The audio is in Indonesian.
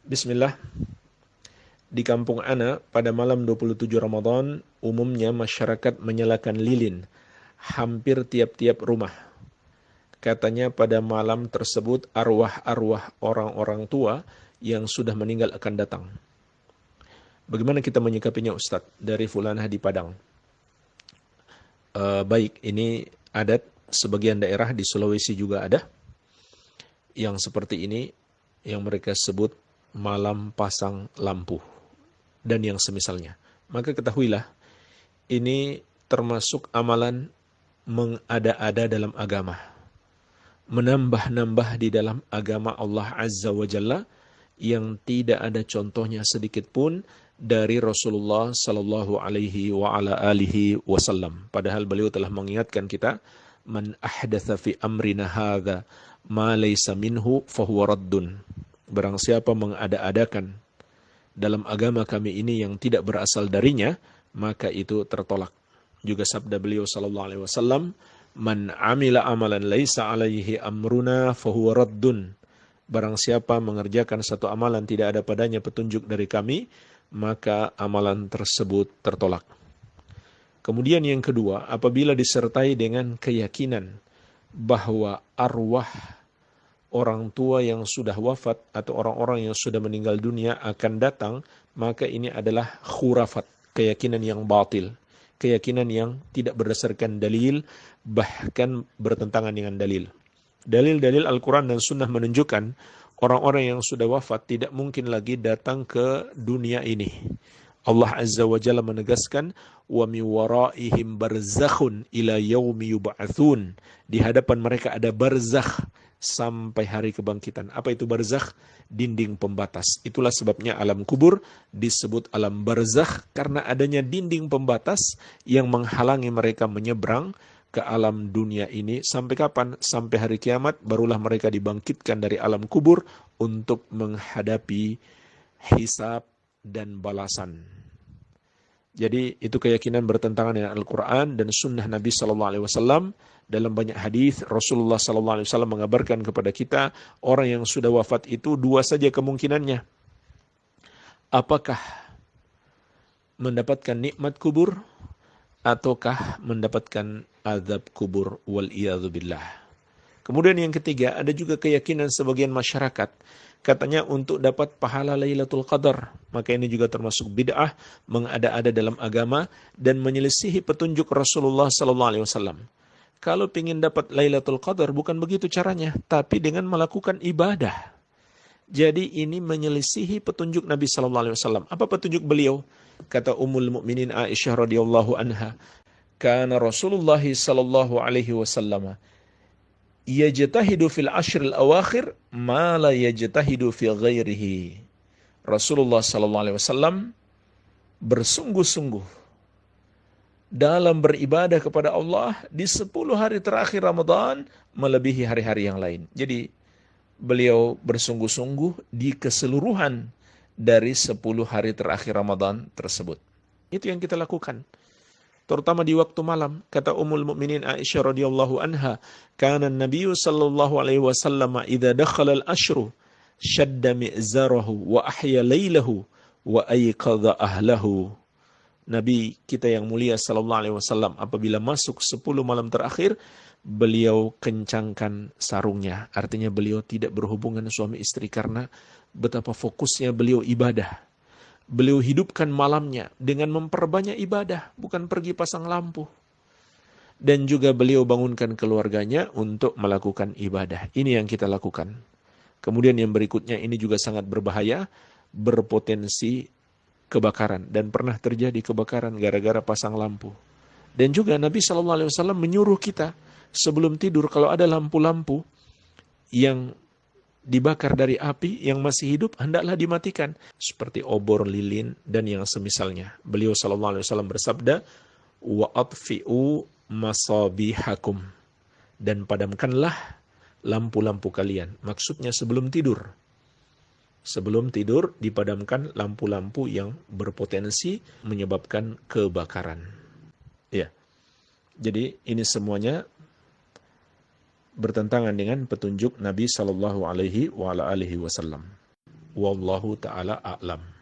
Bismillah. Di kampung ana pada malam 27 Ramadan umumnya masyarakat menyalakan lilin hampir tiap-tiap rumah. Katanya pada malam tersebut arwah-arwah orang-orang tua yang sudah meninggal akan datang. Bagaimana kita menyikapinya Ustadz dari Fulanah di Padang? Baik, ini adat sebagian daerah di Sulawesi juga ada yang seperti ini, yang mereka sebut malam pasang lampu dan yang semisalnya. Maka ketahuilah, ini termasuk amalan mengada-ada dalam agama. Menambah-nambah di dalam agama Allah Azza wa Jalla yang tidak ada contohnya sedikit pun dari Rasulullah sallallahu alaihi wa ala alihi wasallam. Padahal beliau telah mengingatkan kita, man ahdatsa fi amrina hadza ma laysa minhu fahuwa raddun. Barang siapa mengada-adakan dalam agama kami ini yang tidak berasal darinya, maka itu tertolak. Juga sabda beliau sallallahu alaihi wasallam, man amila amalan laisa alaihi amruna fahuwa raddun. Barang siapa mengerjakan satu amalan tidak ada padanya petunjuk dari kami, maka amalan tersebut tertolak. Kemudian yang kedua, apabila disertai dengan keyakinan bahwa arwah orang tua yang sudah wafat atau orang-orang yang sudah meninggal dunia akan datang, maka ini adalah khurafat, keyakinan yang batil, keyakinan yang tidak berdasarkan dalil, bahkan bertentangan dengan dalil. Dalil-dalil Al-Quran dan Sunnah menunjukkan orang-orang yang sudah wafat tidak mungkin lagi datang ke dunia ini. Allah Azza wa Jalla menegaskan, wa mi waraihim barzakhun ila yaumi yub'atsun. Di hadapan mereka ada barzakh sampai hari kebangkitan. Apa itu barzakh? Dinding pembatas. Itulah sebabnya alam kubur disebut alam barzakh, karena adanya dinding pembatas yang menghalangi mereka menyeberang ke alam dunia ini. Sampai kapan? Sampai hari kiamat barulah mereka dibangkitkan dari alam kubur untuk menghadapi hisab dan balasan. Jadi itu keyakinan bertentangan dengan Al-Quran dan Sunnah Nabi SAW. Dalam banyak hadis Rasulullah SAW mengabarkan kepada kita, orang yang sudah wafat itu dua saja kemungkinannya. Apakah mendapatkan nikmat kubur ataukah mendapatkan azab kubur, wal iyadzu billah. Kemudian yang ketiga, ada juga keyakinan sebagian masyarakat, katanya untuk dapat pahala Lailatul Qadar. Maka ini juga termasuk bid'ah, mengada-ada dalam agama dan menyelisihi petunjuk Rasulullah sallallahu alaihi wasallam. Kalau ingin dapat Lailatul Qadar bukan begitu caranya, tapi dengan melakukan ibadah. Jadi ini menyelisihi petunjuk Nabi sallallahu alaihi wasallam. Apa petunjuk beliau? Kata Ummul Mukminin Aisyah radhiyallahu anha, kana Rasulullah sallallahu alaihi wasallam yajtahidu fil ashril awakhir ma la yajtahidu fi ghairihi. Rasulullah sallallahu alaihi wasallam bersungguh-sungguh dalam beribadah kepada Allah di 10 hari terakhir Ramadan melebihi hari-hari yang lain. Jadi beliau bersungguh-sungguh di keseluruhan dari 10 hari terakhir Ramadan tersebut. Itu yang kita lakukan. Terutama di waktu malam. Kata Ummul Mukminin Aisyah radhiyallahu anha, kana an-nabiy sallallahu alaihi wasallam idza dakhala al-ashru shadda mi'zarahu wa ahya lailahu wa ayqadha ahlahu. Nabi kita yang mulia sallallahu alaihi wasallam apabila masuk 10 malam terakhir, beliau kencangkan sarungnya. Artinya beliau tidak berhubungan suami istri karena betapa fokusnya beliau ibadah. Beliau hidupkan malamnya dengan memperbanyak ibadah, bukan pergi pasang lampu. Dan juga beliau bangunkan keluarganya untuk melakukan ibadah. Ini yang kita lakukan. Kemudian yang berikutnya ini juga sangat berbahaya, berpotensi kebakaran. Dan pernah terjadi kebakaran gara-gara pasang lampu. Dan juga Nabi SAW menyuruh kita sebelum tidur kalau ada lampu-lampu yang dibakar dari api yang masih hidup, hendaklah dimatikan. Seperti obor, lilin, dan yang semisalnya. Beliau SAW bersabda, wa atfi'u masabihakum. Dan padamkanlah lampu-lampu kalian. Maksudnya sebelum tidur. Sebelum tidur dipadamkan lampu-lampu yang berpotensi menyebabkan kebakaran. Ya. Jadi ini semuanya bertentangan dengan petunjuk Nabi sallallahu alaihi wasallam. Wallahu ta'ala a'lam.